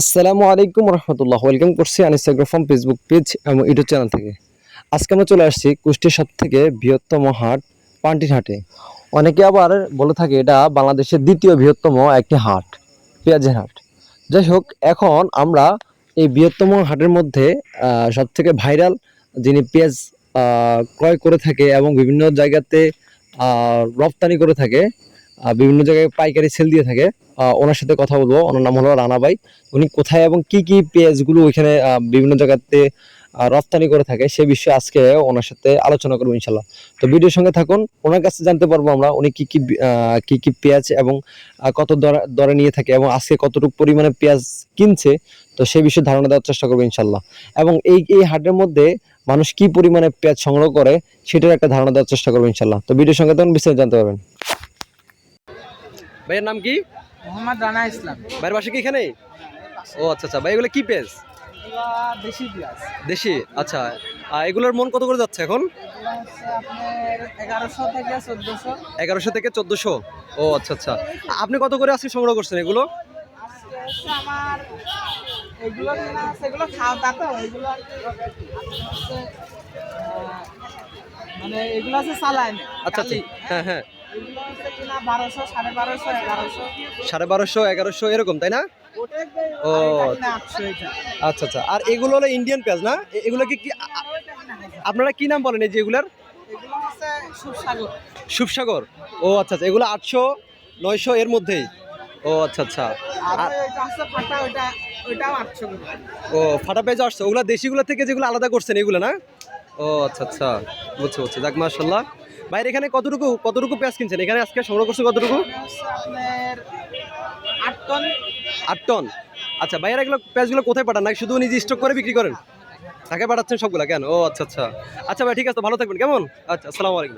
আসসালামু আলাইকুম রহমতুল্লাহ। ওয়েলকাম করছি আনিসাগ্রো ফ্রম ফেসবুক পেজ এবং ইউটিউব চ্যানেল থেকে। আজকে আমরা চলে আসছি কুষ্টিয়ার সব থেকে বৃহত্তম হাট পান্টির হাটে। অনেকে আবার বলে থাকে এটা বাংলাদেশের দ্বিতীয় বৃহত্তম একটি হাট, পেঁয়াজের হাট। যাই হোক, এখন আমরা এই বৃহত্তম হাটের মধ্যে সব থেকে ভাইরাল যিনি পেঁয়াজ ক্রয় করে থাকে এবং বিভিন্ন জায়গাতে রপ্তানি করে থাকে, বিভিন্ন জায়গায় পাইকারি সেল দিয়ে থাকে, ওনার সাথে কথা বলবো। ওনার নাম হলো রানা ভাই। উনি কোথায় এবং কি কি পেঁয়াজগুলো ওইখানে বিভিন্ন জায়গাতে রপ্তানি করে থাকে সে বিষয়ে আজকে ওনার সাথে আলোচনা করবো ইনশাল্লাহ। তো ভিডিওর সঙ্গে থাকুন, ওনার কাছে জানতে পারবো আমরা উনি কি কি পেঁয়াজ এবং কত দরে দরে নিয়ে থাকে এবং আজকে কতটুকু পরিমাণে পেঁয়াজ কিনছে, তো সেই বিষয়ে ধারণা দেওয়ার চেষ্টা করবো ইনশাল্লাহ। এবং এই হাটের মধ্যে মানুষ কি পরিমাণে পেঁয়াজ সংগ্রহ করে সেটার একটা ধারণা দেওয়ার চেষ্টা করবো ইনশাল্লাহ। তো ভিডিওর সঙ্গে তখন বিস্তারিত জানতে পারবেন। ভাইয়ের নাম কি? মোহাম্মদ রানা ইসলাম। ভাইয়ের বাসা কি এখানে? ও আচ্ছা আচ্ছা, ভাই এগুলো কি পেঁয়াজ? এগুলা দেশি পেঁয়াজ। দেশি, আচ্ছা। এগুলোর মন কত করে যাচ্ছে এখন? এগুলা হচ্ছে আপনার 1100 থেকে 1400। 1100 থেকে 1400। ও আচ্ছা আচ্ছা। আপনি কত করে আজকে সংগ্রহ করছেন এগুলো? আজকে হচ্ছে আমার এগুলো কিনা আছে, এগুলো খাওয়া দাতো এগুলো আর কি হচ্ছে মানে এগুলো আছে চালায় না। আচ্ছা আচ্ছা, হ্যাঁ হ্যাঁ। এগুলো হচ্ছে কিনা 1200, 1250, 1100। 1250, 1100 এরকম, তাই না? ও কিনা 800 এটা। আচ্ছা আচ্ছা। আর এগুলো হলো ইন্ডিয়ান পেঁয়াজ না? এগুলো কি কি আপনারা কি নাম বলেন এই যে এগুলার? এগুলো হচ্ছে সুসাগর। শুভসাগর। ও আচ্ছা আচ্ছা, এগুলো 800 900 এর মধ্যেই। ও আচ্ছা আচ্ছা। আর আর এটা আছে ফাটা, ওইটাও 800 করে। ও ফাটা পেঁয়াজ আসছে, ওগুলা দেশিগুলো থেকে যেগুলো আলাদা করছেন এগুলো না? ও আচ্ছা আচ্ছা, বুঝছি বুঝছি। যাক মাশাআল্লাহ। বাইরে এখানে কতটুকু পেঁয়াজ কিনছেন? এখানে আজকে সংগ্রহ করছেন কতটুকু? এটা হচ্ছে আপনার 8 টন। 8 টন। আচ্ছা, বাইরে এগুলো পেঁয়াজগুলো কোথায় পাঠান? নাকি শুধু নিজে স্টক করে বিক্রি করেন? ঢাকায় পাঠাচ্ছেন সবগুলা কেন? ও আচ্ছা আচ্ছা। আচ্ছা ভাই, ঠিক আছে, ভালো থাকবেন। কেমন? আচ্ছা, আসসালামু আলাইকুম।